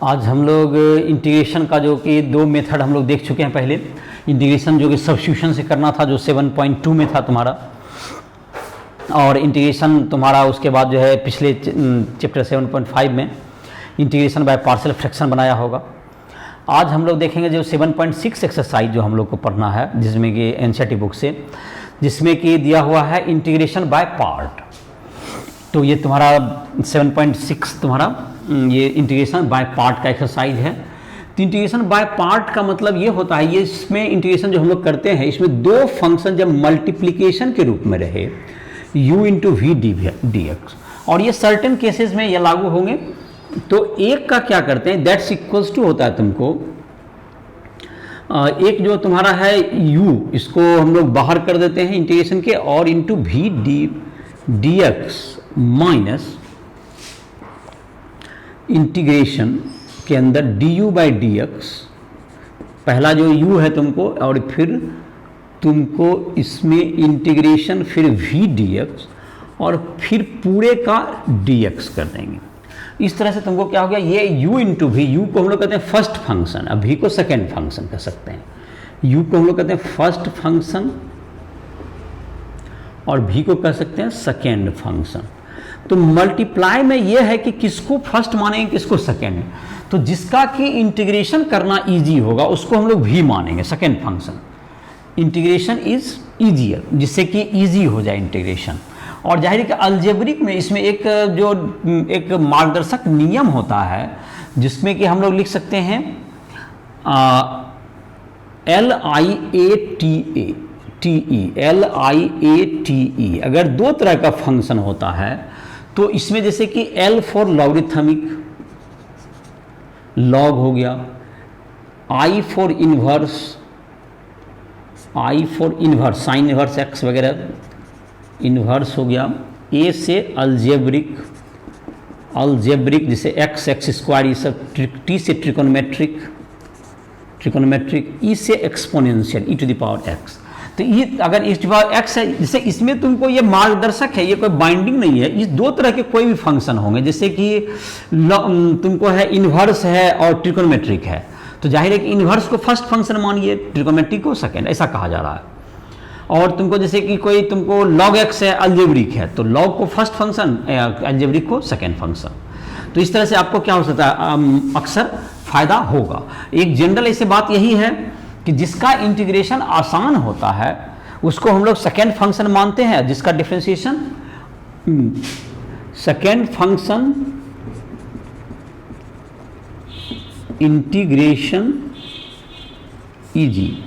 आज हम लोग इंटीग्रेशन का जो कि दो मेथड हम लोग देख चुके हैं पहले। इंटीग्रेशन जो कि सब्स्टिट्यूशन से करना था जो 7.2 में था तुम्हारा, और इंटीग्रेशन तुम्हारा उसके बाद जो है पिछले चैप्टर 7.5 में इंटीग्रेशन बाय पार्शियल फ्रैक्शन बनाया होगा। आज हम लोग देखेंगे जो 7.6 एक्सरसाइज जो हम लोग को पढ़ना है, जिसमें कि एनसीईआरटी बुक से, जिसमें कि दिया हुआ है इंटीग्रेशन बाय पार्ट। तो ये तुम्हारा 7.6 तुम्हारा ये इंटीग्रेशन बाय पार्ट का एक्सरसाइज है। तो इंटीग्रेशन बाय पार्ट का मतलब ये होता है, ये इसमें इंटीग्रेशन जो हम लोग करते हैं इसमें दो फंक्शन जब मल्टीप्लिकेशन के रूप में रहे u into v d x, और ये सर्टेन केसेस में ये लागू होंगे। तो एक का क्या करते हैं, दैट्स इक्वल्स टू होता है तुमको एक जो तुम्हारा है u, इसको हम लोग बाहर कर देते हैं इंटीग्रेशन के, और into v d x minus integration के अंदर du बाई डी एक्स, पहला जो u है तुमको, और फिर तुमको इसमें इंटीग्रेशन फिर v डी एक्स, और फिर पूरे का dx कर देंगे। इस तरह से तुमको क्या हो गया, ये u इंटू वी, u को हम लोग कहते हैं फर्स्ट फंक्शन, अब v को सेकेंड फंक्शन कह सकते हैं। u को हम लोग कहते हैं फर्स्ट फंक्शन और v को कह सकते हैं सेकेंड फंक्शन। तो मल्टीप्लाई में ये है कि किसको फर्स्ट मानेंगे किसको सेकेंड। तो जिसका कि इंटीग्रेशन करना इजी होगा उसको हम लोग v मानेंगे, second function. Integration is easier, जिससे कि इजी हो जाए इंटीग्रेशन। और जाहिर है कि अलजेब्रिक में इसमें एक मार्गदर्शक नियम होता है, जिसमें कि हम लोग लिख सकते हैं LIATE। अगर दो तरह का फंक्शन होता है तो इसमें जैसे कि L फॉर लॉगरिथमिक, लॉग हो गया, I for inverse, sign inverse x वगैरह इन्वर्स हो गया, A से अलजेब्रिक जैसे x स्क्वायर, ये सब, T से ट्रिकोनोमेट्रिक, E से exponential e to the power x। तो ये अगर e to the power x है, जैसे इसमें तुमको ये मार्गदर्शक है, ये कोई बाइंडिंग नहीं है। इस दो तरह के कोई भी फंक्शन होंगे, जैसे कि तुमको है इन्वर्स है और ट्रिकोनोमेट्रिक है, तो जाहिर है कि इन्वर्स को फर्स्ट फंक्शन मानिए, ट्रिकोनोमेट्रिक को सेकेंड, ऐसा कहा जा रहा है। और तुमको जैसे कि कोई तुमको log x है, अलजेब्रिक है, तो log को फर्स्ट फंक्शन, अलजेब्रिक को सेकेंड फंक्शन। तो इस तरह से आपको क्या हो सकता है, अक्सर फायदा होगा। एक जनरल ऐसी बात यही है कि जिसका इंटीग्रेशन आसान होता है उसको हम लोग सेकेंड फंक्शन मानते हैं, जिसका differentiation second function integration easy,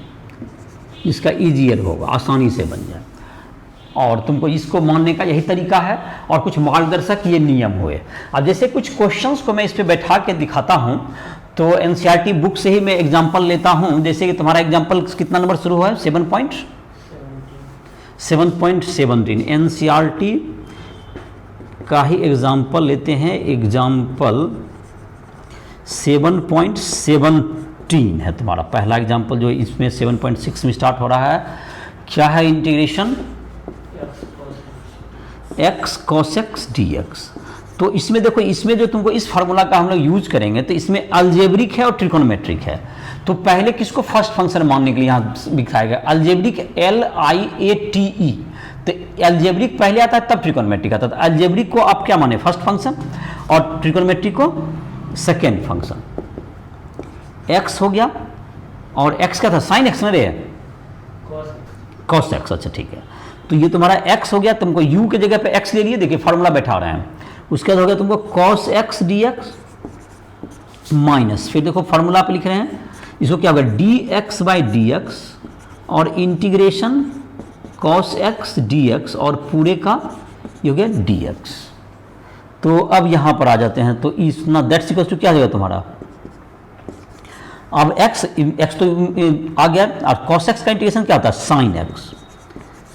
जिसका ईजियर होगा, आसानी से बन जाए। और तुमको इसको मानने का यही तरीका है, और कुछ मार्गदर्शक ये नियम हुए। अब जैसे कुछ क्वेश्चंस को मैं इस पे बैठा के दिखाता हूँ, तो एनसीईआरटी बुक से ही मैं एग्जांपल लेता हूँ। जैसे कि तुम्हारा एग्जांपल कितना नंबर शुरू हुआ है, 7.17। एनसीईआरटी का ही एग्जांपल लेते हैं, एग्जांपल 7.17 है तुम्हारा पहला एग्जांपल, जो इसमें 7.6 में स्टार्ट हो रहा है। क्या है, integration x cos x dx। तो इसमें देखो, इसमें जो तुमको इस फार्मूला का हम लोग यूज करेंगे, तो इसमें अलजेब्रिक है और ट्रिकोनोमेट्रिक है। तो पहले किसको फर्स्ट फंक्शन मानने के लिए यहाँ दिखाया गया, अलजेब्रिक LIATE। तो अलजेब्रिक पहले आता है तब ट्रिकोनोमेट्रिक आता है। तो अलजेब्रिक को आप क्या माने, फर्स्ट फंक्शन, और ट्रिकोनोमेट्रिक को सेकेंड फंक्शन। x हो गया, और x क्या था, साइन x ना रे, कॉस x। अच्छा ठीक है, तो ये तुम्हारा x हो गया, तुमको u के जगह पे x ले लिए, देखिए फार्मूला बैठा रहे हैं। उसके बाद हो गया तुमको cos x dx माइनस, फिर देखो फार्मूला पे लिख रहे हैं, इसको क्या होगा, dx बाई dx, और इंटीग्रेशन cos x dx, और पूरे का ये हो गया dx। तो अब यहाँ पर आ जाते हैं, तो इतना दैट्स इक्वल टू क्या हो गया तुम्हारा, अब x तो आ गया, और cos x का इंटीग्रेशन क्या होता है,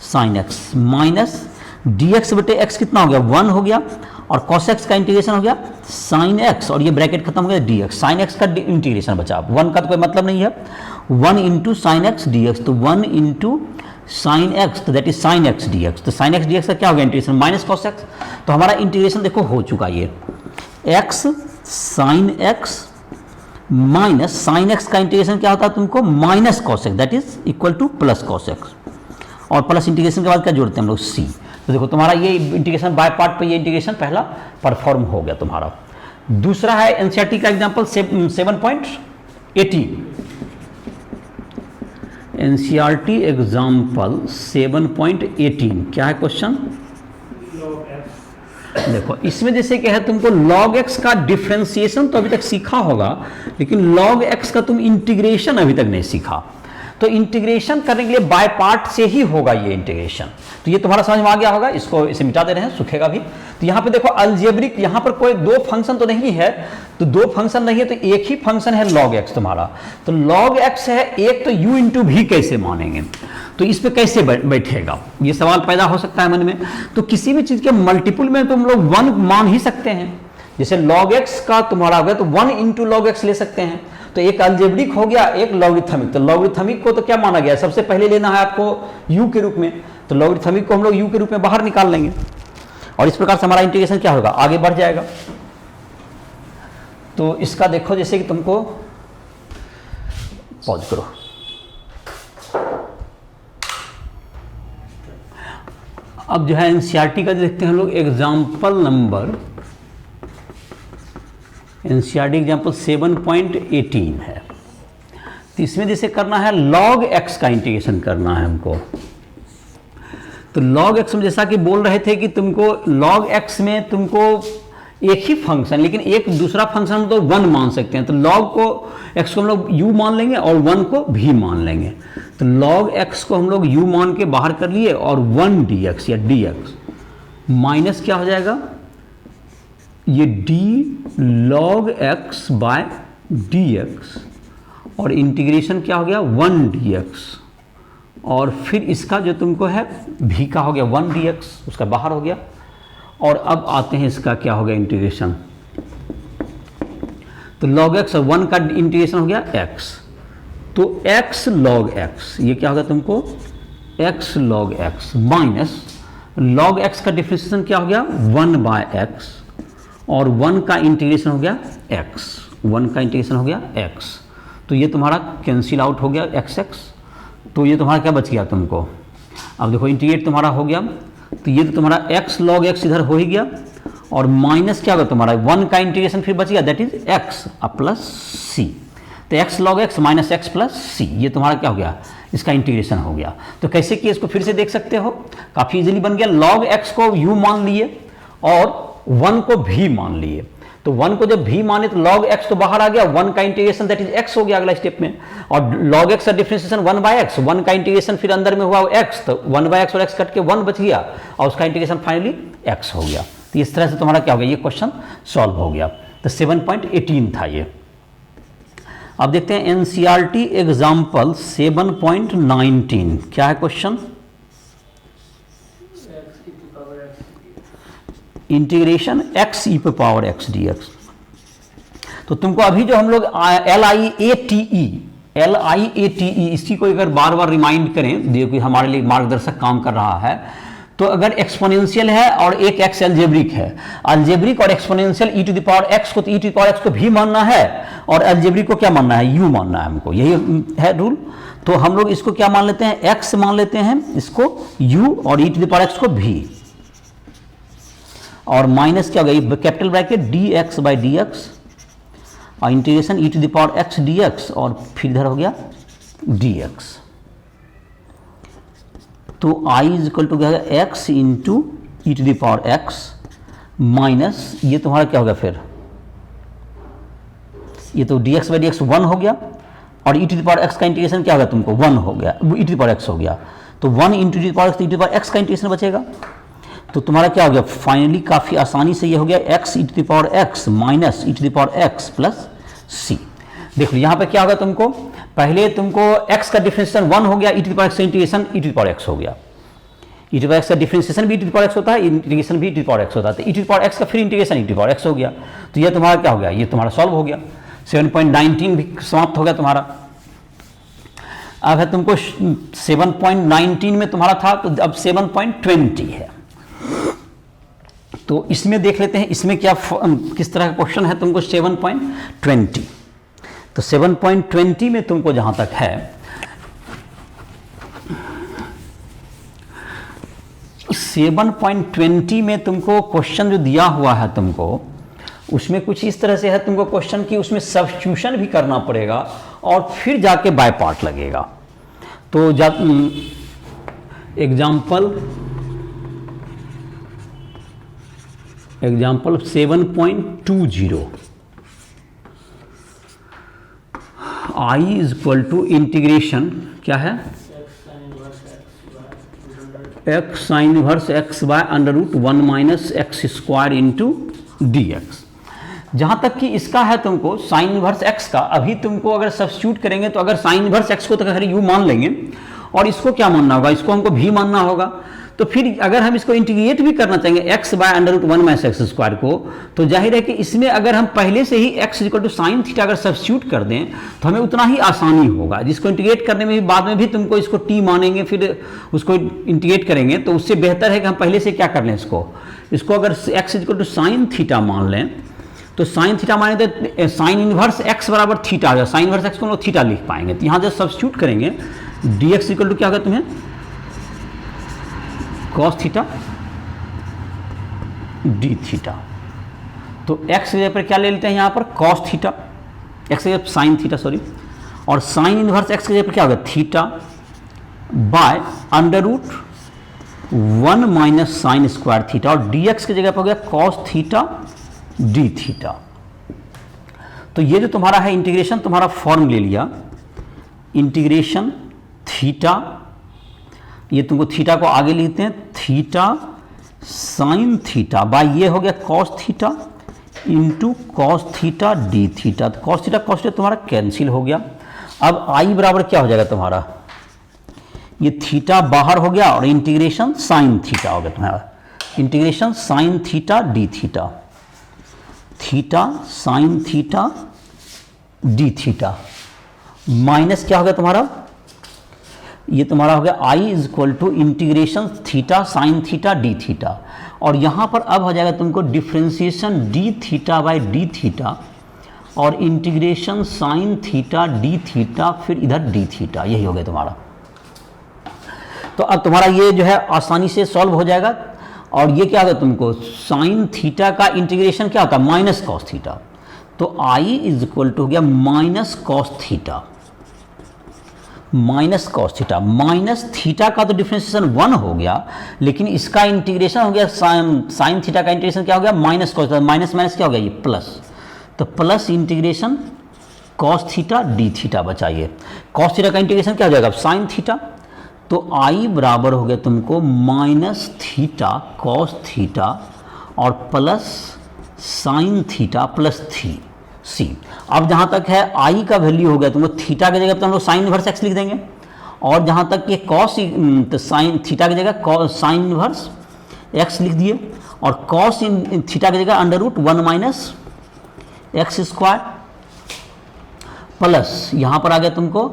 sin x माइनस dx बटे x कितना हो गया, 1 हो गया, और cos x का इंटीग्रेशन हो गया sin x, और ये ब्रैकेट खत्म हो गया dx। sin x का इंटीग्रेशन बचा, 1 का तो कोई मतलब नहीं है, 1 into sine x d x, तो 1 इंटू साइन एक्स, तो that is sine x d x. तो साइन एक्स डी एक्स का क्या हो गया इंटीग्रेशन, माइनस कॉस एक्स। तो हमारा इंटीग्रेशन देखो हो चुका ये, x sine x minus sign x का इंटीग्रेशन क्या होता है तुमको, minus cos x, that is equal two plus cos x, और प्लस इंटीग्रेशन के बाद क्या जोड़ते हैं हम लोग, सी। तो देखो तुम्हारा ये इंटीग्रेशन बाय पार्ट पे ये इंटीग्रेशन पहला परफॉर्म हो गया तुम्हारा। दूसरा है एनसीईआरटी का एग्जांपल 7.18, एनसीईआरटी एग्जांपल 7.18 क्या है क्वेश्चन, देखो इसमें जैसे क्या है तुमको log x का डिफरेंशिएशन तो अभी तक सीखा होगा, लेकिन log x का तुम इंटीग्रेशन अभी तक नहीं सीखा। तो इंटीग्रेशन करने के लिए बाय पार्ट से ही होगा ये इंटीग्रेशन। तो ये तुम्हारा समझ में आ गया होगा, इसको इसे मिटा दे रहे हैं, सूखेगा भी। तो यहाँ पे देखो अलजेब्रिक, यहाँ पर कोई दो फंक्शन तो नहीं है, तो दो फंक्शन नहीं है तो एक ही फंक्शन है log x तुम्हारा। तो log x है एक, तो u इंटू भी कैसे मानेंगे, तो इस पे कैसे बैठेगा, ये सवाल पैदा हो सकता है मन में। तो किसी भी चीज के मल्टीपल में तुम लोग 1 मान ही सकते हैं। जैसे log x का तुम्हारा हो गया तो 1 इंटू log x ले सकते हैं। तो एक अलजेब्रिक हो गया, एक लॉगरिथमिक। तो लॉगरिथमिक को तो क्या माना गया, सबसे पहले लेना है आपको u के रूप में, तो लॉगरिथमिक को हम लोग u के रूप में बाहर निकाल लेंगे, और इस प्रकार से हमारा इंटीग्रेशन क्या होगा, आगे बढ़ जाएगा। तो इसका देखो जैसे कि तुमको, पॉज करो, अब जो है एनसीईआरटी का देखते हैं हम लोग एग्जाम्पल नंबर, एनसीईआरटी एग्जाम्पल 7.18 है। तो इसमें जैसे करना है log x का इंटीग्रेशन करना है हमको। तो log x में जैसा कि बोल रहे थे कि तुमको log x में तुमको एक ही फंक्शन, लेकिन एक दूसरा फंक्शन हम तो 1 मान सकते हैं। तो log को x को हम लोग u मान लेंगे और 1 को भी मान लेंगे। तो log x को हम लोग u मान के बाहर कर लिए, और 1 dx या dx माइनस क्या हो जाएगा, ये d log x बाय dx, और इंटीग्रेशन क्या हो गया 1 dx, और फिर इसका जो तुमको है भी का हो गया 1 dx, उसका बाहर हो गया। और अब आते हैं इसका क्या हो गया इंटीग्रेशन, तो log x और 1 का इंटीग्रेशन हो गया x, तो x log x, ये क्या होगा तुमको x log x minus log x का डिफरेंशिएशन क्या हो गया 1 बाय x, और 1 का इंटीग्रेशन हो गया x, 1 का इंटीग्रेशन हो गया x। तो ये तुम्हारा कैंसिल आउट हो गया x x, तो ये तुम्हारा क्या बच गया तुमको, अब देखो इंटीग्रेट तुम्हारा हो गया, तो ये तो तुम्हारा x log x इधर हो ही गया, और माइनस क्या होगा तुम्हारा 1 का इंटीग्रेशन फिर बच गया, that is x plus c। तो x log x minus x plus c, ये तुम्हारा क्या हो गया, इसका इंटीग्रेशन हो गया। तो कैसे किया इसको फिर से देख सकते हो, काफ़ी इजीली बन गया। log x को u मान लिए और 1 को भी मान लिए, तो 1 को जब भी माने तो log x तो बाहर आ गया, 1 का इंटीग्रेशन दैट इज x हो गया अगला स्टेप में, और log x का डिफरेंशिएशन 1 बाय x, 1 का इंटीग्रेशन फिर अंदर में हुआ x, तो 1 बाय x और x कट के 1 बच गया, और उसका इंटीग्रेशन फाइनली x हो गया। तो इस तरह से तुम्हारा क्या हो गया, ये क्वेश्चन सॉल्व हो गया। तो 7.18 था ये। अब देखते हैं एनसीईआरटी एग्जाम्पल 7.19 क्या है क्वेश्चन, इंटीग्रेशन x e पे पावर x dx। तो तुमको अभी जो हम लोग LIATE इसी को अगर बार बार रिमाइंड करें, देखो हमारे लिए मार्गदर्शक काम कर रहा है। तो अगर एक्सपोनेंशियल है और एक x अलजेब्रिक है, अलजेब्रिक और exponential e to the power x को, तो e to the power x को भी मानना है, और अलजेब्रिक को क्या मानना है, u मानना है हमको, यही है रूल। तो हम लोग इसको क्या मान लेते हैं, x मान लेते हैं इसको u, और e to the power x को भी, और माइनस क्या हो गया capital bracket dx by dx, और integration e to the power x dx, और फिर इधर हो गया dx। तो i इज इक्वल टू क्या होगा x into e to the power x minus ये तुम्हारा क्या होगा, फिर ये तो dx बाई dx 1 हो गया, और e to the power x का इंटीग्रेशन क्या होगा तुमको 1 हो गया, e to the power x हो गया, तो 1 into the power x, e to the power x का इंटीग्रेशन बचेगा। तो तुम्हारा क्या हो गया, फाइनली काफ़ी आसानी से ये हो गया x e to the power x minus e to the power x plus c। देख लो यहाँ पे क्या होगा तुमको, पहले तुमको x का डिफरेंशिएशन 1 हो गया, e to the power x का integration e to the power x हो गया, e to the power x का डिफरेंशिएशन भी e to the power x होता है, इंटीग्रेशन भी e to the power x होता है, तो e to the power x का फिर integration e to the power x हो गया। तो ये तुम्हारा क्या हो गया, ये तुम्हारा सॉल्व हो गया, 7.19 भी समाप्त हो गया तुम्हारा। अब है तुमको 7.19 में तुम्हारा था, तो अब 7.20 है। तो इसमें देख लेते हैं इसमें क्या किस तरह का क्वेश्चन है तुमको 7.20। तो 7.20 में तुमको जहां तक है 7.20 में तुमको क्वेश्चन जो दिया हुआ है तुमको, उसमें कुछ इस तरह से है तुमको क्वेश्चन की उसमें सब्स्टिट्यूशन भी करना पड़ेगा और फिर जाके बाय पार्ट लगेगा। तो example 7.20 I is equal to integration क्या है x sine inverse x by under root 1 minus x square into d x. जहां तक कि इसका है तुमको साइन इनवर्स x का, अभी तुमको अगर सब्स्टिट्यूट करेंगे तो अगर साइन इनवर्स x को तो खैर u मान लेंगे और इसको क्या मानना होगा, इसको हमको v मानना होगा। तो फिर अगर हम इसको इंटीग्रेट भी करना चाहेंगे x by under root 1 minus x square को, तो जाहिर है कि इसमें अगर हम पहले से ही x equal to sine theta अगर सब्स्टिट्यूट कर दें तो हमें उतना ही आसानी होगा। जिसको इंटीग्रेट करने में भी बाद में भी तुमको इसको t मानेंगे फिर उसको इंटीग्रेट करेंगे, तो उससे बेहतर है कि हम पहले से क्या कर लें, इसको अगर x equal to sine theta मान लें तो साइन थीटा माने तो साइन इनवर्स x बराबर थीटा आ जाए, साइन इनवर्स x को हम लोग थीटा लिख पाएंगे। तो यहाँ जब सब्स्टिट्यूट करेंगे dx इक्वल टू क्या होगा तुम्हें कॉस थीटा डी थीटा। तो x की जगह पर क्या ले लेते हैं यहाँ पर कॉस थीटा, x की जगह साइन थीटा सॉरी, और साइन इनवर्स x की जगह पर क्या होगा theta by under root 1 minus sine square theta, और dx की जगह पर हो गया कॉस थीटा डी थीटा। तो ये जो तुम्हारा है इंटीग्रेशन तुम्हारा फॉर्म ले लिया, इंटीग्रेशन थीटा, ये तुमको थीटा को आगे लिखते हैं थीटा साइन थीटा बाय ये हो गया cos theta into cos theta d theta. तो कॉस थीटा तुम्हारा कैंसिल हो गया। अब आई बराबर क्या हो जाएगा तुम्हारा, ये थीटा बाहर हो गया और इंटीग्रेशन साइन थीटा हो गया तुम्हारा, integration sine theta d theta, theta sine theta d theta minus क्या हो गया तुम्हारा, ये तुम्हारा हो गया I is equal to integration theta sine theta d theta, और यहां पर अब हो जाएगा तुमको differentiation d theta by d theta और integration sine theta d theta फिर इधर डी थीटा, यही हो गया तुम्हारा। तो अब तुम्हारा ये जो है आसानी से सॉल्व हो जाएगा। और ये क्या होगा तुमको साइन थीटा का इंटीग्रेशन क्या होता है माइनस कॉस थीटा, तो आई इज इक्वल टू हो गया minus cos theta, minus cos theta, minus theta का तो डिफरेंशिएशन 1 हो गया, लेकिन इसका इंटीग्रेशन हो गया साइन थीटा का इंटीग्रेशन क्या हो गया माइनस कॉस, माइनस माइनस क्या हो गया ये प्लस, तो plus integration cos theta d theta बचाइए, कॉस थीटा का इंटीग्रेशन क्या हो जाएगा साइन थीटा, तो आई बराबर हो गया तुमको माइनस थीटा कॉस थीटा और प्लस साइन थीटा प्लस सी। अब जहां तक है आई का वैल्यू हो गया तुमको थीटा की जगह पर हम लोग साइन इनवर्स एक्स लिख देंगे, और जहां तक ये कॉस तो साइन थीटा की जगह साइन इनवर्स एक्स लिख दिए, और कॉस थीटा की जगह under root 1 minus x square plus यहां पर आ गया तुमको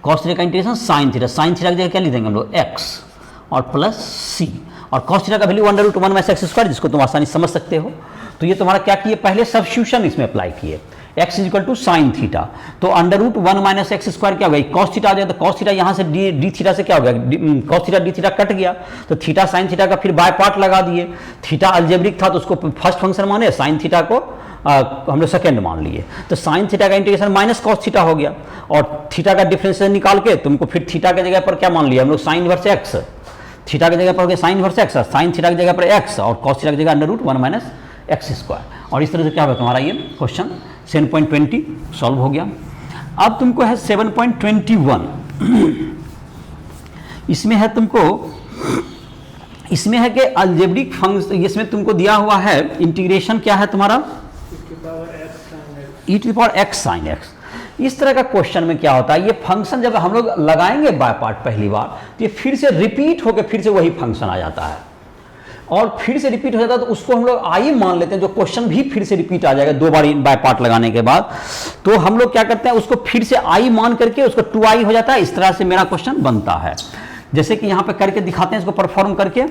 कॉस थीटा का इंटीग्रेशन साइन थीटा की जगह क्या लिख देंगे हम लोग एक्स और प्लस सी, और कॉस थीटा का value under root 1 minus x square, जिसको तुम आसानी समझ सकते हो। तो ये तुम्हारा क्या किए पहले सब्स्टिट्यूशन इसमें अप्लाई किए, x is equal to sine theta, तो under root 1 minus x square क्या हो गया कॉस थीटा आ जाएगा, तो कॉस थीटा यहाँ से डी थीटा से क्या हो गया cos theta d theta cut गया, तो थीटा साइन थीटा का फिर बाय पार्ट लगा दिए, थीटा अलजेब्रिक था तो उसको फर्स्ट फंक्शन माने, साइन थीटा को हम लोग सेकेंड मान लिए, तो साइन थीटा का इंटीग्रेशन माइनस कॉस थीटा हो गया, और थीटा का डिफरेंशिएशन निकाल के तुमको फिर थीटा की जगह पर क्या मान लिया हम लोग साइन इनवर्स एक्स, थीटा की जगह पर हो गया sine inverse x, sine theta की जगह पर एक्स और कॉस थीटा की जगह under root 1 minus x square, और इस तरह से क्या होगा तुम्हारा ये क्वेश्चन 7.20 सॉल्व हो गया। अब तुमको है 7.21, इसमें है तुमको इसमें है कि अलजेब्रिक फंक्शन, इसमें तुमको दिया हुआ है इंटीग्रेशन क्या है तुम्हारा e to power x sine x। इस तरह का क्वेश्चन में क्या होता है, ये फंक्शन जब हम लोग लगाएंगे बाय पार्ट पहली बार तो ये फिर से रिपीट होकर फिर से वही फंक्शन आ जाता है, और फिर से रिपीट हो जाता है तो उसको हम लोग आई मान लेते हैं, जो क्वेश्चन भी फिर से रिपीट आ जाएगा 2 बार बाय पार्ट लगाने के बाद, तो हम लोग क्या करते हैं उसको फिर से आई मान करके उसको 2i हो जाता है। इस तरह से मेरा क्वेश्चन बनता है, जैसे कि यहां पे करके दिखाते हैं इसको परफॉर्म करके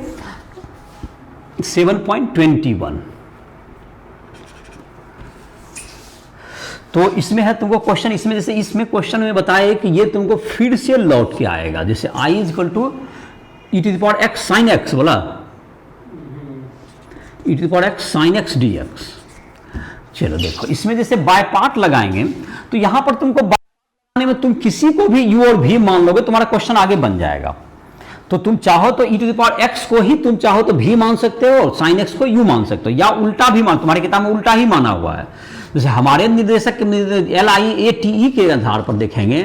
7.21। तो इसमें है तुमको क्वेश्चन, इसमें जैसे इसमें क्वेश्चन में बताया कि ये तुमको फिर से लौट के आएगा, जैसे i equal to e to the power x sine x बोला, e to the power x sine x d x. चलो देखो इसमें जैसे बाय पार्ट लगाएंगे तो यहां पर तुमको बाय पार्ट में तुम किसी को भी u और v मान लोगे, तुम्हारा क्वेश्चन आगे बन जाएगा। तो तुम चाहो तो e to the power x को ही तुम चाहो तो v मान सकते हो और साइन एक्स को u मान सकते हो, या उल्टा भी मान, तुम्हारी किताब में उल्टा ही माना हुआ है। जैसे हमारे निर्देशक LIATE के आधार पर देखेंगे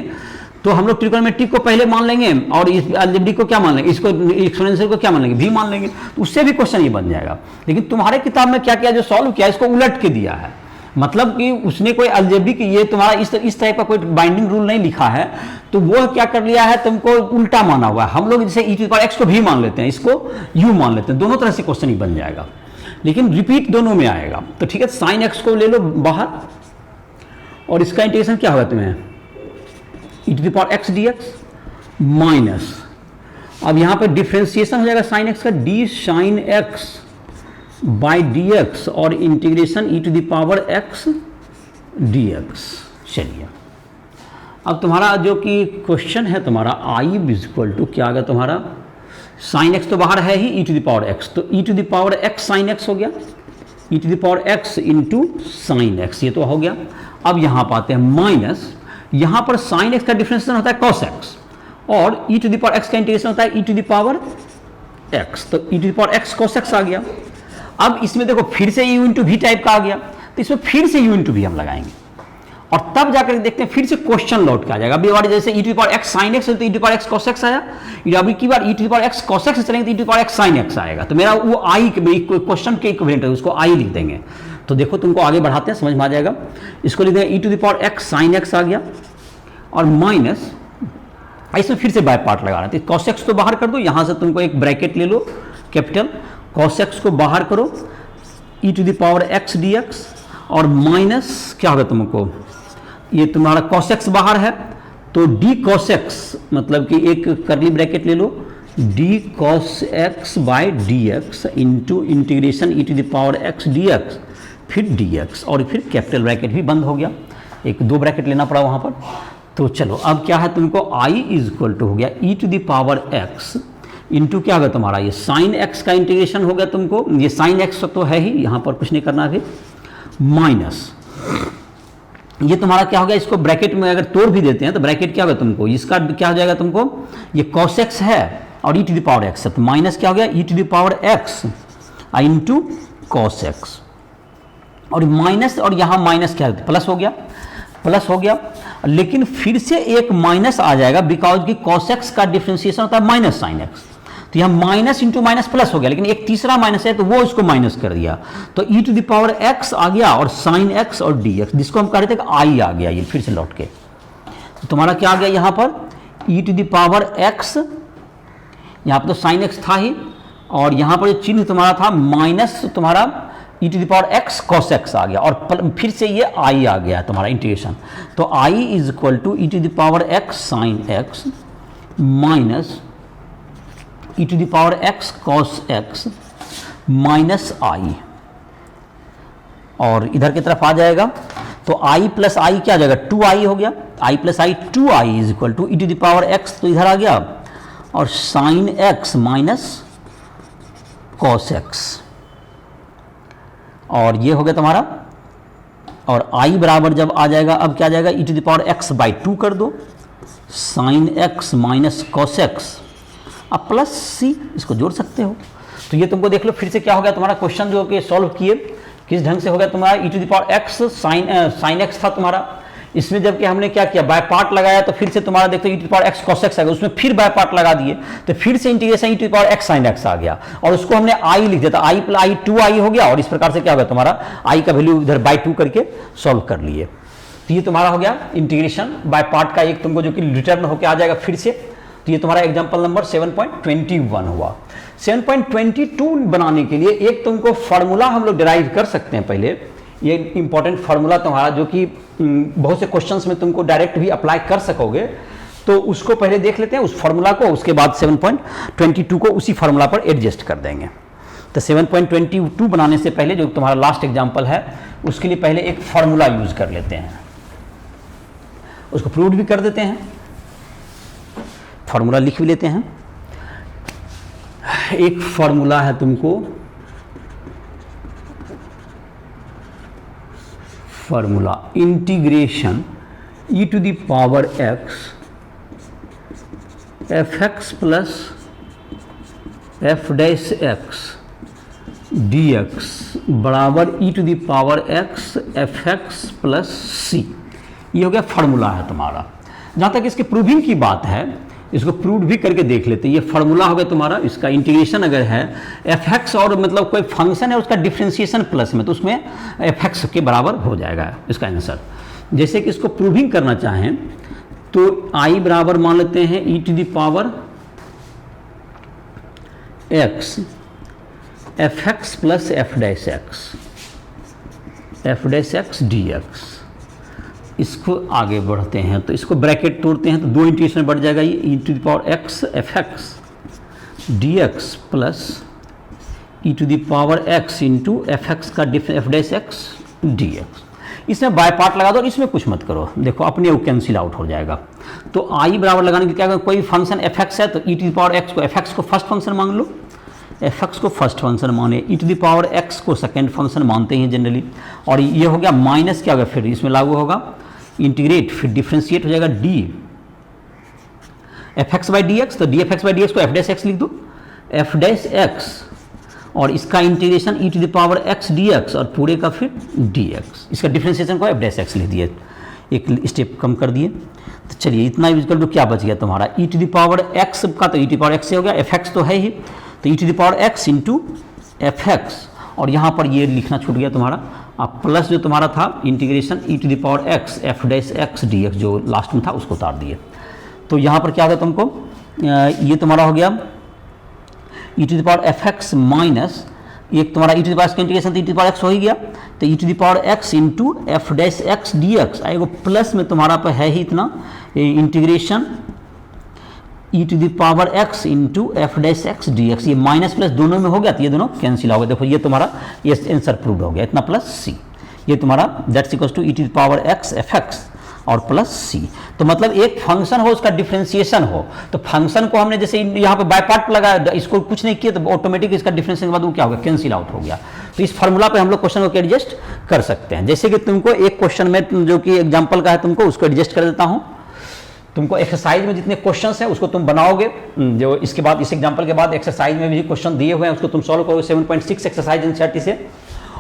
तो हम लोग ट्रिग्नोमेट्रिक को पहले मान लेंगे और इस अलजेब्रिक को क्या मान लेंगे, इसको एक्सपोनेंशियल को क्या मान लेंगे, भी मान लेंगे, तो उससे भी क्वेश्चन ये बन जाएगा। लेकिन तुम्हारे किताब में क्या किया, जो सॉल्व किया इसको उलट के दिया है, मतलब कि उसने कोई अलजेब्रिक ये तुम्हारा इस टाइप का कोई बाइंडिंग रूल नहीं लिखा है, तो वो क्या कर लिया है, तुमको उल्टा माना हुआ है। हम लोग जैसे e to the power x को भी मान लेते हैं, इसको यू मान लेते हैं, दोनों तरह से क्वेश्चन ही बन जाएगा, लेकिन रिपीट दोनों में आएगा। तो ठीक है, साइन एक्स को ले लो बाहर और इसका इंटीग्रेशन क्या होगा तुम्हें, e to the power x d x minus, अब यहां पर डिफ्रेंसिएशन हो जाएगा साइन एक्स का, d sine x by d x और integration e to the power x d x. चलिए अब तुम्हारा जो कि क्वेश्चन है तुम्हारा आई इक्वल टू क्या आ गया तुम्हारा, साइन एक्स तो बाहर है ही, e to the power x, तो e to the power x sine x हो गया, e to the power x into sine x, ये तो हो गया। अब यहां पाते हैं माइनस, यहां पर साइन एक्स का डिफरेंशिएशन होता है कॉस एक्स और e to the power x का इंटीग्रेशन होता है e to the power x, तो e to the power x cos x आ गया। अब इसमें देखो फिर से यू इंटू वी टाइप का आ गया, तो इसमें फिर से यू इंटू वी हम लगाएंगे और तब जाकर देखते हैं फिर से क्वेश्चन लौट के आ जाएगा। अभी बार जैसे e to the power x sine x है तो e to the power x cos x आया, अभी की बार e to the power x cos x चलेंगे तो e to the power x sine x आएगा, तो मेरा वो आई क्वेश्चन के इक्विवेलेंट है, उसको आई लिख देंगे। तो देखो तुमको आगे बढ़ाते हैं, समझ में आ जाएगा। इसको लिख देंगे e to the power x sine x आ गया और माइनस, इसमें फिर से बाय पार्ट लगाना, तो कॉस एक्स तो बाहर कर दो, यहां से तुमको एक ब्रैकेट ले लो कैपिटल, कॉस एक्स को बाहर करो, e to the power x d x और माइनस क्या होगा तुमको, ये तुम्हारा cos x बाहर है तो d cos x, मतलब कि एक करली ब्रैकेट ले लो, d cos x by d x into integration e to the power x dx, फिर dx और फिर कैपिटल ब्रैकेट भी बंद हो गया, एक दो ब्रैकेट लेना पड़ा वहाँ पर। तो चलो अब क्या है तुमको i इज इक्वल टू हो गया e to the power x into क्या होगा तुम्हारा, ये साइन x का इंटीग्रेशन हो गया तुमको, ये साइन x तो है ही, यहाँ पर कुछ नहीं करना है, माइनस ये तुम्हारा क्या हो गया, इसको ब्रैकेट में अगर तोड़ भी देते हैं तो ब्रैकेट क्या होगा तुमको, इसका क्या हो जाएगा तुमको, ये cos x है और e to the power x है, तो माइनस क्या हो गया e to the power x into cos x और माइनस, और यहाँ माइनस क्या है प्लस हो गया, प्लस हो गया, लेकिन फिर से एक माइनस आ जाएगा बिकॉज कि cos x का डिफरेंशिएशन होता है माइनस साइन एक्स, तो यहाँ माइनस इंटू माइनस प्लस हो गया, लेकिन एक तीसरा माइनस है तो वो इसको माइनस कर दिया, तो e to the power x आ गया और साइन एक्स और डी एक्स, जिसको हम कह रहे थे कि आई आ गया, ये फिर से लौट के, तो तुम्हारा क्या आ गया यहाँ पर ई टू द पावर एक्स, यहाँ पर तो साइन एक्स था ही और यहाँ पर चिन्ह तुम्हारा था माइनस तुम्हारा e to the power x cos x आ गया और फिर से ये आई आ गया तुम्हारा इंटीग्रेशन, तो I is equal to e to the power x sine x minus e to the power x cos x minus I, और इधर की तरफ आ जाएगा तो आई प्लस आई क्या आ जाएगा, 2i हो गया, I plus I 2i is equal to e to the power x, तो इधर आ गया और sine x minus cos x, और ये हो गया तुम्हारा, और i बराबर जब आ जाएगा अब क्या आ जाएगा e to the power x by 2 कर दो, sine x minus cos x, अब प्लस सी, इसको जोड़ सकते हो। तो ये तुमको देख लो फिर से क्या हो गया तुम्हारा क्वेश्चन जो कि सॉल्व किए किस ढंग से हो गया तुम्हारा, e to the power x sine x था तुम्हारा, इसमें जबकि हमने क्या किया बाय पार्ट लगाया, तो फिर से तुम्हारा देखते हो e to the power x cos x आ गया, उसमें फिर बाय पार्ट लगा दिए तो फिर से integration e to the power x sine x आ गया, और उसको हमने आई लिख दिया था, आई प्लस आई 2i हो गया, और इस प्रकार से क्या हो गया तुम्हारा आई का वैल्यू इधर बाई 2 करके सॉल्व कर लिए। तो ये तुम्हारा हो गया इंटीग्रेशन बाय पार्ट का एक तुमको जो कि रिटर्न होकर आ जाएगा फिर से। तो ये तुम्हारा एग्जाम्पल नंबर 7.21 हुआ। 7.22 बनाने के लिए एक तुमको फार्मूला हम लोग डिराइव कर सकते हैं। पहले ये इंपॉर्टेंट फार्मूला तुम्हारा जो कि बहुत से क्वेश्चंस में तुमको डायरेक्ट भी अप्लाई कर सकोगे, तो उसको पहले देख लेते हैं उस फार्मूला को, उसके बाद 7.22 को उसी फार्मूला पर एडजस्ट कर देंगे। तो 7.22 बनाने से पहले जो तुम्हारा लास्ट एग्जाम्पल है उसके लिए पहले एक फार्मूला यूज कर लेते हैं। उसको प्रूव भी कर देते हैं, फार्मूला लिख भी लेते हैं। एक फार्मूला है तुमको, formula integration e to the power x fx plus f dash x dx बराबर e to the power x fx plus c। ये हो गया फार्मूला है तुम्हारा। जहाँ तक इसके प्रूविंग की बात है, इसको प्रूव भी करके देख लेते हैं। ये फार्मूला हो गया तुम्हारा, इसका इंटीग्रेशन अगर है fx और मतलब कोई फंक्शन है उसका डिफ्रेंशिएशन प्लस में, तो उसमें fx के बराबर हो जाएगा इसका आंसर। जैसे कि इसको प्रूविंग करना चाहें तो i बराबर मान लेते हैं e to the power x fx plus f dash x dx। इसको आगे बढ़ते हैं तो इसको ब्रैकेट तोड़ते हैं तो दो इंटीग्रेशन बढ़ जाएगा, ये e to the power x fx dx plus e to the power x into fx का f डैश x dx। इसमें बाय पार्ट लगा दो और इसमें कुछ मत करो, देखो अपने वो कैंसिल आउट हो जाएगा। तो i बराबर लगाने के क्या करें, कोई फंक्शन fx है तो e to the power x को fx को फर्स्ट फंक्शन मान लो, fx को फर्स्ट फंक्शन माने, e to the power x को सेकेंड फंक्शन मानते हैं जनरली। और ये हो गया माइनस क्या होगा, फिर इसमें लागू होगा इंटीग्रेट, फिर डिफ्रेंशिएट हो जाएगा d fx by d x, तो d f x by d x को f डैश x लिख दो, f डैश x और इसका integration e to the power x dx और पूरे का फिर dx। इसका डिफ्रेंशिएशन को f डैश x लिख दिए, एक स्टेप कम कर दिए। तो चलिए इतना इक्वल टू क्या बच गया तुम्हारा, e to the power x का तो e to the power x से हो गया, fx तो है ही, तो e to the power x into fx और यहाँ पर ये लिखना छूट गया तुम्हारा, अब प्लस जो तुम्हारा था integration e to the power x f dash x dx जो लास्ट में था उसको उतार दिए। तो यहाँ पर क्या होगा तुमको, ये तुम्हारा हो गया e to the power fx minus एक तुम्हारा e to the power x का इंटीग्रेशन तो e to the power x हो ही गया, तो e to the power x into f dash x dx आएगा, प्लस में तुम्हारा पर है ही इतना integration e to the power x into f dash x dx। ये माइनस प्लस दोनों में हो गया तो ये दोनों कैंसिल हो गया। देखो ये तुम्हारा ये आंसर प्रूव हो गया, इतना प्लस c, ये तुम्हारा that's equals to e to the power x fx और प्लस c। तो मतलब एक फंक्शन हो उसका डिफरेंशिएशन हो, तो फंक्शन को हमने जैसे यहाँ पे बाय पार्ट लगाया, इसको कुछ नहीं किया तो ऑटोमेटिक इसका डिफरेंशिएशन के बाद वो क्या होगा, कैंसिल आउट हो गया। तो इस फार्मूला पे हम लोग क्वेश्चन को एडजस्ट कर सकते हैं। जैसे कि तुमको एक क्वेश्चन में जो कि एग्जाम्पल का है तुमको उसको एडजस्ट कर देता हूँ। तुमको एक्सरसाइज में जितने क्वेश्चंस हैं उसको तुम बनाओगे, जो इसके बाद इस एग्जांपल के बाद एक्सरसाइज में भी क्वेश्चन दिए हुए हैं उसको तुम सॉल्व करोगे 7.6 एक्सरसाइज एनसीईआरटी से।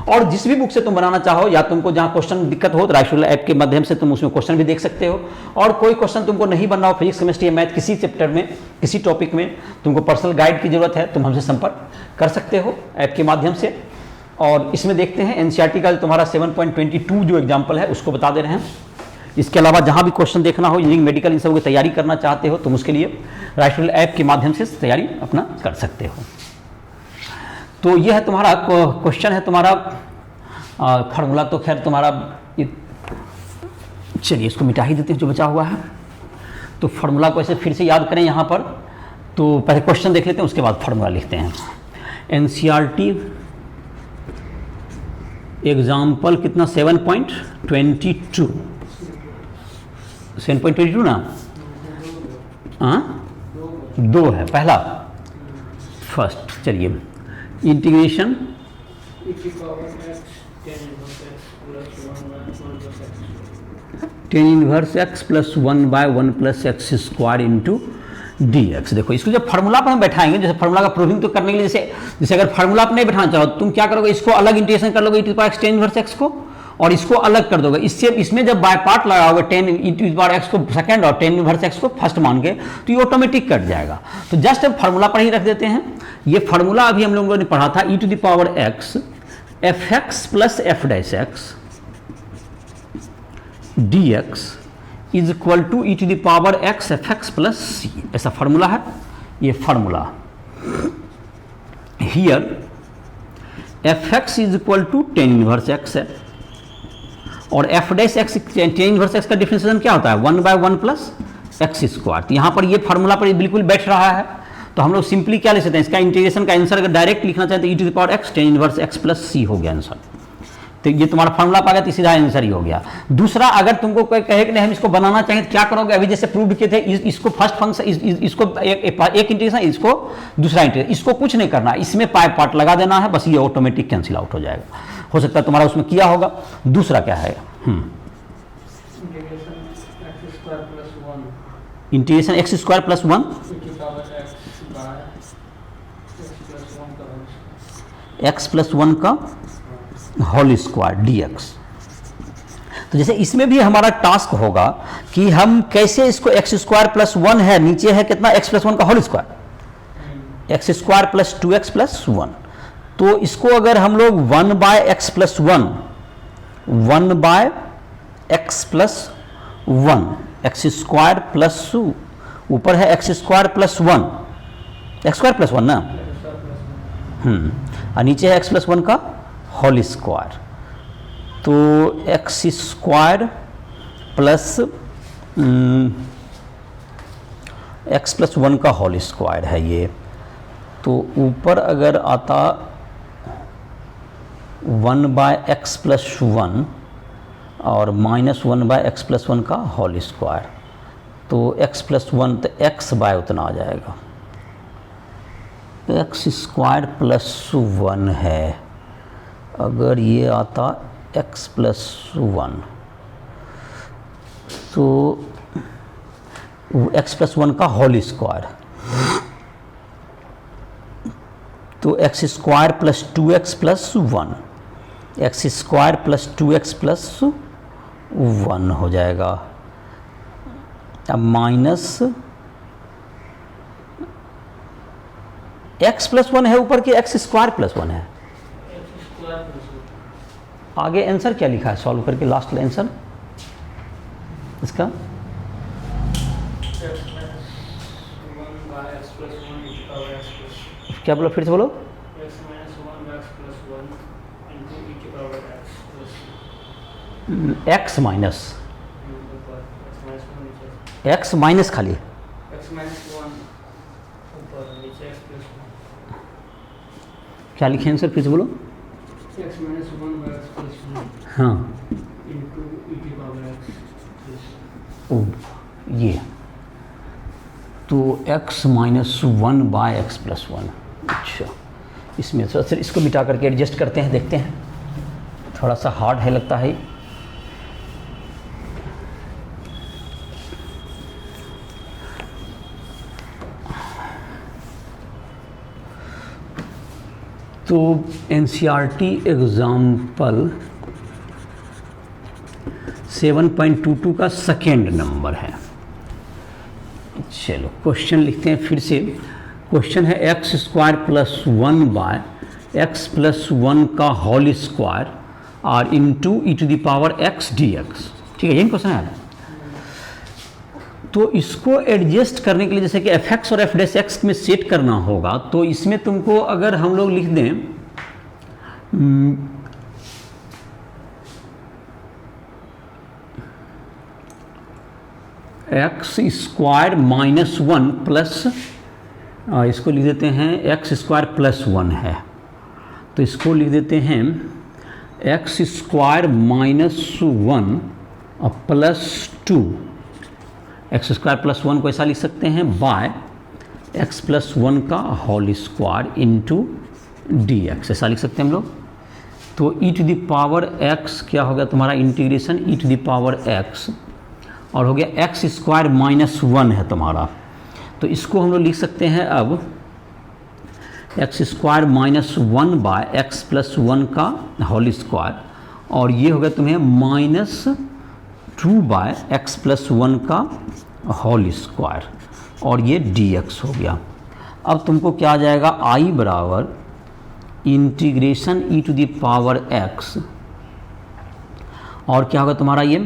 और जिस भी बुक से तुम बनाना चाहो, या तुमको जहाँ क्वेश्चन दिक्कत हो तो राइट ऐप के माध्यम से तुम उसमें क्वेश्चन भी देख सकते हो। और कोई क्वेश्चन तुमको नहीं बनना हो, फिजिक्स केमिस्ट्री या मैथ किसी चैप्टर में किसी टॉपिक में तुमको पर्सनल गाइड की जरूरत है, तुम हमसे संपर्क कर सकते हो ऐप के माध्यम से। और इसमें देखते हैं एनसीईआरटी का तुम्हारा 7.22 जो एग्जाम्पल है उसको बता दे रहे हैं। इसके अलावा जहाँ भी क्वेश्चन देखना हो, इंजीनियरिंग मेडिकल इन सब की तैयारी करना चाहते हो, तुम उसके लिए राइट ऐप के माध्यम से तैयारी अपना कर सकते हो। तो ये है तुम्हारा क्वेश्चन है तुम्हारा फार्मूला। तो खैर तुम्हारा चलिए इसको मिटा ही देते हैं जो बचा हुआ है। तो फार्मूला को ऐसे फिर से याद करें यहाँ पर, तो पहले क्वेश्चन देख लेते हैं उसके बाद फार्मूला लिखते हैं। एनसीईआरटी एग्जाम्पल कितना 7.22 7.22 ना, हाँ 2 है पहला फर्स्ट। चलिए integration tan inverse x plus 1/1 plus x square into dx। देखो इसको जब फार्मूला पर हम बैठाएंगे, जैसे फार्मूला का प्रूविंग तो करने के लिए जैसे अगर फार्मूला पर नहीं बैठाना चाहो तुम क्या करोगे, इसको अलग इंटीग्रेशन कर लोगे e to the power x tan inverse x को, और इसको अलग कर दोगे। इससे इसमें जब बाय पार्ट लगाओगे 10 e to the power x को सेकंड और 10 इनवर्स x को फर्स्ट मान के, तो ये ऑटोमेटिक कट जाएगा। तो जस्ट अब फार्मूला पर ही रख देते हैं। ये फार्मूला अभी हम लोगों ने पढ़ा था e to the power x fx plus f dash x dx is equal to e to the power x fx plus c। ऐसा फार्मूला है ये formula. Here fx is equal to 10 inverse x है और f dash x 10 inverse x का differentiation क्या होता है 1/1 plus x square. तो यहाँ पर ये फार्मूला पर बिल्कुल बैठ रहा है। तो हम लोग सिंपली क्या ले सकते हैं, इसका इंटीग्रेशन का आंसर अगर डायरेक्ट लिखना चाहते हैं e to the power x 10 inverse x plus c हो गया आंसर। तो ये तुम्हारा फॉर्मूला पा गया तो सीधा आंसर ही हो गया। दूसरा, अगर तुमको कोई कहे कि नहीं हम इसको बनाना चाहिए तो क्या करोगे, अभी जैसे प्रूव किए थे, इसको फर्स्ट फंक्शन, इसको एक इंटीग्रेशन, इसको दूसरा इंटीग्रेशन, इसको कुछ नहीं करना, इसमें पार्ट लगा देना है, बस ये ऑटोमेटिक कैंसिल आउट हो जाएगा। हो सकता है तुम्हारा उसमें किया होगा। दूसरा क्या है, integration x square plus 1 x plus 1 का होल स्क्वायर dx। तो जैसे इसमें भी हमारा टास्क होगा कि हम कैसे इसको एक्स स्क्वायर प्लस 1 है, नीचे है कितना एक्स प्लस 1 का whole square, x square plus 2x plus 1। तो इसको अगर हम लोग 1 by x plus 1, 1 by x plus 1, x square plus, ऊपर है x square plus 1, x square plus 1 ना, और नीचे है एक्स प्लस 1 का होल स्क्वायर। तो x square plus x plus 1 का होल स्क्वायर है ये। तो ऊपर अगर आता 1 बाय एक्स प्लस 1 और माइनस 1 बाय एक्स प्लस 1 का होल स्क्वायर, तो एक्स प्लस 1 तो एक्स बाय उतना आ जाएगा, एक्स स्क्वायर प्लस 1 है। अगर ये आता एक्स प्लस 1, तो एक्स प्लस 1 का होल स्क्वायर, तो x square plus 2x plus 1, x square plus 2x plus 1 हो जाएगा। अब माइनस एक्स प्लस 1 है ऊपर, के एक्स स्क्वायर प्लस 1 है। आगे आंसर क्या लिखा है सॉल्व करके, लास्ट आंसर इसका क्या बोलो, फिर से बोलो। एक्स माइनस, एक्स माइनस खाली, क्या लिखे आंसर, फिर से बोलो। हाँ, ओ ये तो x minus 1 by x plus 1। अच्छा, इसमें तो फिर इसको मिटा करके एडजस्ट करते हैं, देखते हैं, थोड़ा सा हार्ड है लगता है। तो एनसीईआरटी एग्जाम्पल 7.22 का सेकेंड नंबर है। चलो क्वेश्चन लिखते हैं फिर से। क्वेश्चन है x square plus 1 by x plus 1 का होल स्क्वायर और into e to the power x d x. ठीक है, यही क्वेश्चन है। तो इसको एडजस्ट करने के लिए जैसे कि एफ एक्स और एफ डैश एक्स में सेट करना होगा, तो इसमें तुमको अगर हम लोग लिख दें एक्स स्क्वायर माइनस 1 प्लस, इसको लिख देते हैं एक्स स्क्वायर प्लस 1 है, तो इसको लिख देते हैं एक्स स्क्वायर माइनस 1 और प्लस 2। एक्स स्क्वायर प्लस 1 को ऐसा लिख सकते हैं बाय एक्स प्लस 1 का whole square into d x, ऐसा लिख सकते हैं हम लोग। तो e to the power x क्या हो गया तुम्हारा, integration e to the power x, और हो गया एक्स स्क्वायर माइनस 1 है तुम्हारा, तो इसको हम लोग लिख सकते हैं अब X square minus 1 by x plus 1 का होल स्क्वायर, और ये हो गया तुम्हें माइनस 2 बाय एक्स प्लस 1 का होल स्क्वायर, और ये dx हो गया। अब तुमको क्या आ जाएगा, i बराबर integration e to the power x, और क्या होगा तुम्हारा ये,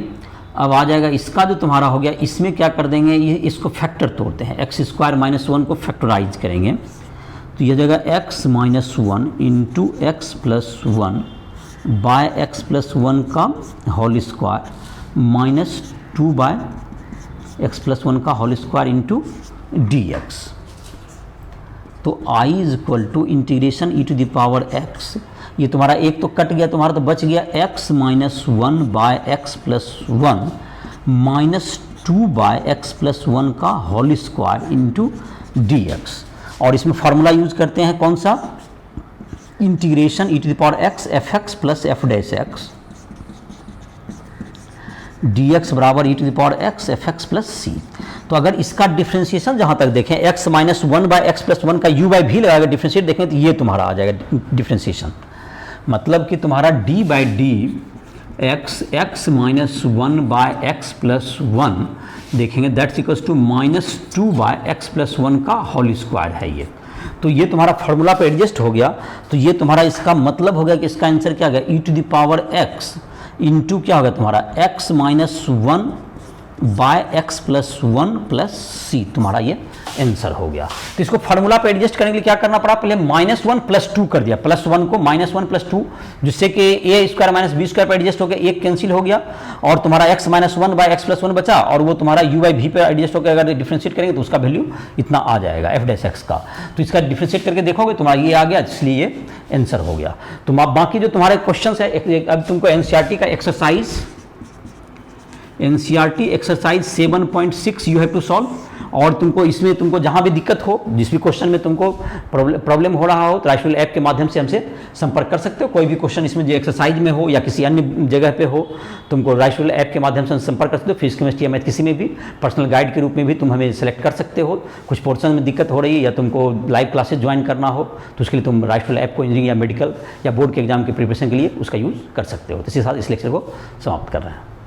अब आ जाएगा इसका जो तुम्हारा हो गया, इसमें क्या कर देंगे, ये इसको फैक्टर तोड़ते हैं, एक्स स्क्वायर माइनस 1 को फैक्टराइज करेंगे, तो ये जाएगा x minus 1 into x plus 1 by x plus 1 का whole square minus 2 by x plus 1 का whole square into d x. तो i is equal to integration e to the power x, ये तुम्हारा एक तो कट गया तुम्हारा, तो बच गया x minus 1 by x plus 1 minus 2 by x plus 1 का whole square into d x. और इसमें फार्मूला यूज करते हैं कौन सा, integration e to the power x f x plus f dash x d x बराबर e to the power x f x plus c. तो अगर इसका डिफ्रेंशिएशन जहाँ तक देखें x minus 1 by x plus 1 का u बाई भी लगाकर डिफ्रेंशिएट देखें तो ये तुम्हारा आ जाएगा डिफ्रेंशिएशन, मतलब कि तुम्हारा d by d x minus 1 by x plus 1 देखेंगे that's equals to minus 2 by x plus 1 का होल स्क्वायर है ये। तो ये तुम्हारा फार्मूला पे एडजस्ट हो गया, तो ये तुम्हारा इसका मतलब हो गया कि इसका आंसर क्या गया, e to the power x into क्या होगा तुम्हारा x minus 1 by x plus 1 plus c, तुम्हारा ये आंसर हो गया। तो इसको फार्मूला पे एडजस्ट करने के लिए क्या करना पड़ा, पहले माइनस 1 प्लस 2 कर दिया, प्लस 1 को माइनस 1 प्लस 2, जिससे कि a square minus b square पे एडजस्ट हो गया, एक कैंसिल हो गया और तुम्हारा x minus 1 by x plus 1 बचा, और वो तुम्हारा u बाई भी पे एडजस्ट होकर अगर डिफ्रेंशिएट करेंगे तो उसका वैल्यू इतना आ जाएगा एफ डैश एक्स का। तो इसका डिफ्रेंशिएट करके देखोगे तुम्हारा ये आ गया, इसलिए ये आंसर हो गया। तो आप बाकी जो तुम्हारे क्वेश्चन है, अब तुमको एनसीईआरटी का exercise NCERT exercise 7.6 you have to solve, और तुमको इसमें तुमको जहाँ भी दिक्कत हो, जिस भी क्वेश्चन में तुमको प्रॉब्लम हो रहा हो तो राइशुअल ऐप के माध्यम से हमसे संपर्क कर सकते हो। कोई भी क्वेश्चन इसमें जो एक्सरसाइज में हो या किसी अन्य जगह पे हो, तुमको राइशुअल ऐप के माध्यम से संपर्क कर सकते हो। फिजिक्स केमिस्ट्री या मैथ किसी में भी पर्सनल गाइड के रूप में भी तुम हमें सेलेक्ट कर सकते हो। कुछ पोर्शन में दिक्कत हो रही है या तुमको लाइव क्लासेस ज्वाइन करना हो तो उसके लिए तुम राइशुअल ऐप को इंजीनियरिंग या मेडिकल या बोर्ड के एग्जाम के प्रिपरेशन के लिए उसका यूज़ कर सकते हो। तो इसी साथ इस लेक्चर को समाप्त कर रहे हैं।